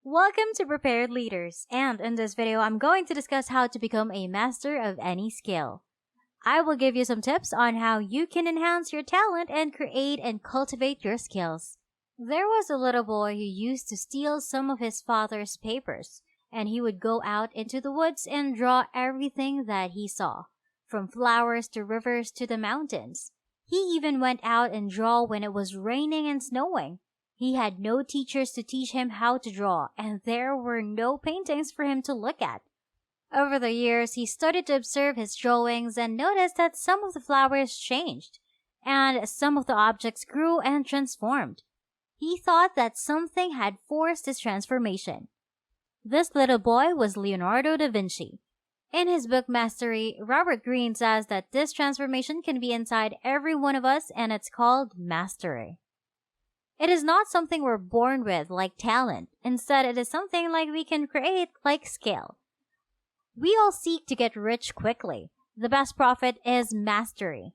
Welcome to Prepared Leaders, and in this video, I'm going to discuss how to become a master of any skill. I will give you some tips on how you can enhance your talent and create and cultivate your skills. There was a little boy who used to steal some of his father's papers, and he would go out into the woods and draw everything that he saw, from flowers to rivers to the mountains. He even went out and draw when it was raining and snowing. He had no teachers to teach him how to draw, and there were no paintings for him to look at. Over the years, he started to observe his drawings and noticed that some of the flowers changed, and some of the objects grew and transformed. He thought that something had forced this transformation. This little boy was Leonardo da Vinci. In his book Mastery, Robert Greene says that this transformation can be inside every one of us, and it's called mastery. It is not something we're born with, like talent. Instead, it is something like we can create, like skill. We all seek to get rich quickly. The best profit is mastery.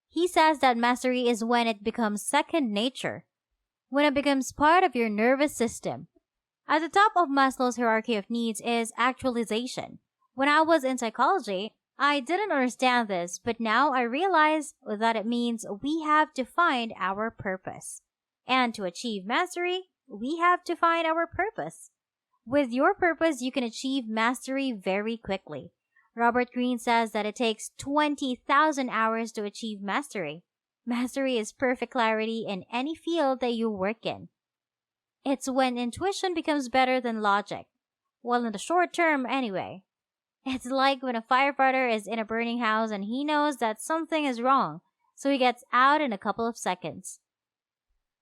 He says that mastery is when it becomes second nature, when it becomes part of your nervous system. At the top of Maslow's hierarchy of needs is actualization. When I was in psychology, I didn't understand this, but now I realize that it means we have to find our purpose. And to achieve mastery, we have to find our purpose. With your purpose, you can achieve mastery very quickly. Robert Greene says that it takes 20,000 hours to achieve mastery. Mastery is perfect clarity in any field that you work in. It's when intuition becomes better than logic. Well, in the short term, anyway. It's like when a firefighter is in a burning house and he knows that something is wrong, so he gets out in a couple of seconds.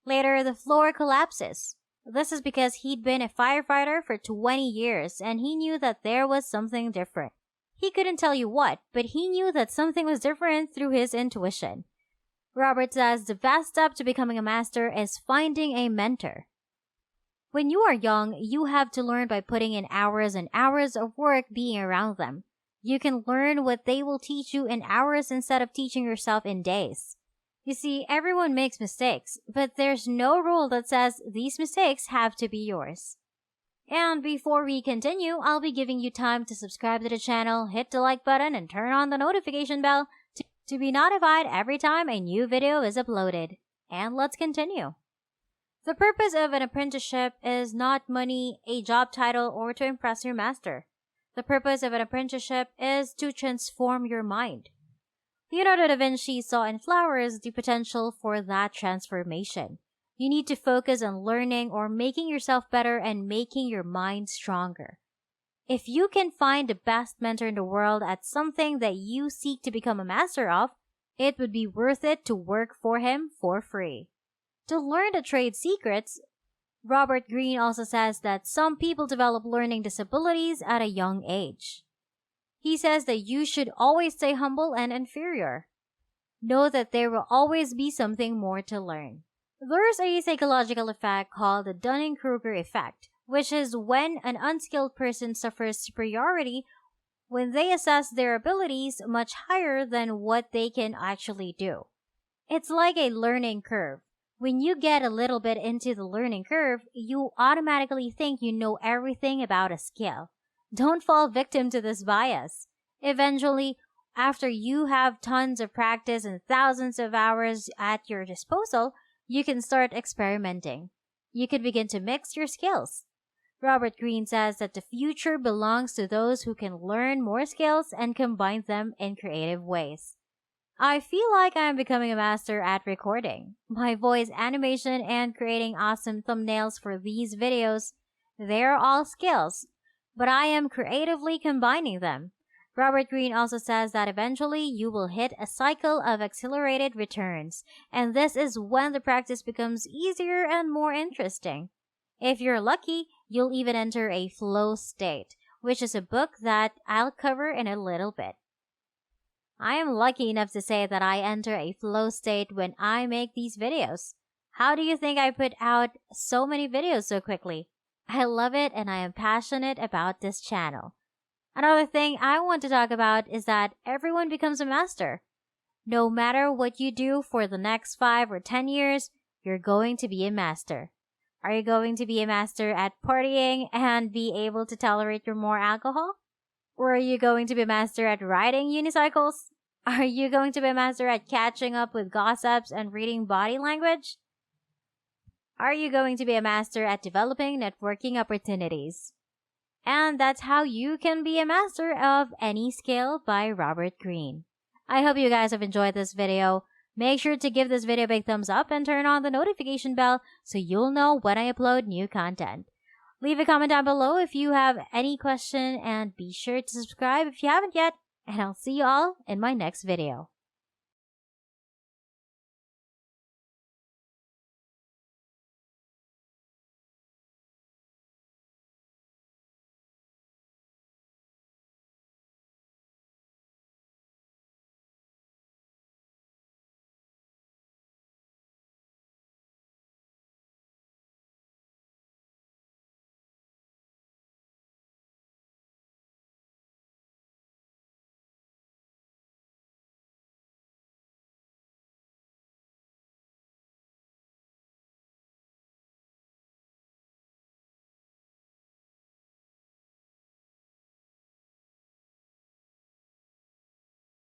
Later, the floor collapses. This is because he'd been a firefighter for 20 years and he knew that there was something different. He couldn't tell you what, but he knew that something was different through his intuition. Robert says the best step to becoming a master is finding a mentor. When you are young, you have to learn by putting in hours and hours of work being around them. You can learn what they will teach you in hours instead of teaching yourself in days. You see, everyone makes mistakes, but there's no rule that says these mistakes have to be yours. And before we continue, I'll be giving you time to subscribe to the channel, hit the like button, and turn on the notification bell to be notified every time a new video is uploaded. And let's continue. The purpose of an apprenticeship is not money, a job title, or to impress your master. The purpose of an apprenticeship is to transform your mind. Leonardo da Vinci saw in flowers the potential for that transformation. You need to focus on learning or making yourself better and making your mind stronger. If you can find the best mentor in the world at something that you seek to become a master of, it would be worth it to work for him for free. To learn the trade secrets, Robert Greene also says that some people develop learning disabilities at a young age. He says that you should always stay humble and inferior. Know that there will always be something more to learn. There's a psychological effect called the Dunning-Kruger effect, which is when an unskilled person suffers superiority when they assess their abilities much higher than what they can actually do. It's like a learning curve. When you get a little bit into the learning curve, you automatically think you know everything about a skill. Don't fall victim to this bias. Eventually, after you have tons of practice and thousands of hours at your disposal, you can start experimenting. You can begin to mix your skills. Robert Greene says that the future belongs to those who can learn more skills and combine them in creative ways. I feel like I am becoming a master at recording. My voice animation and creating awesome thumbnails for these videos, they're all skills, but I am creatively combining them. Robert Greene also says that eventually you will hit a cycle of accelerated returns, and this is when the practice becomes easier and more interesting. If you're lucky, you'll even enter a flow state, which is a book that I'll cover in a little bit. I am lucky enough to say that I enter a flow state when I make these videos. How do you think I put out so many videos so quickly? I love it and I am passionate about this channel. Another thing I want to talk about is that everyone becomes a master. No matter what you do for the next 5 or 10 years, you're going to be a master. Are you going to be a master at partying and be able to tolerate your more alcohol? Or are you going to be a master at riding unicycles? Are you going to be a master at catching up with gossips and reading body language? Are you going to be a master at developing networking opportunities? And that's how you can be a master of any skill by Robert Greene. I hope you guys have enjoyed this video. Make sure to give this video a big thumbs up and turn on the notification bell so you'll know when I upload new content. Leave a comment down below if you have any question and be sure to subscribe if you haven't yet. And I'll see you all in my next video.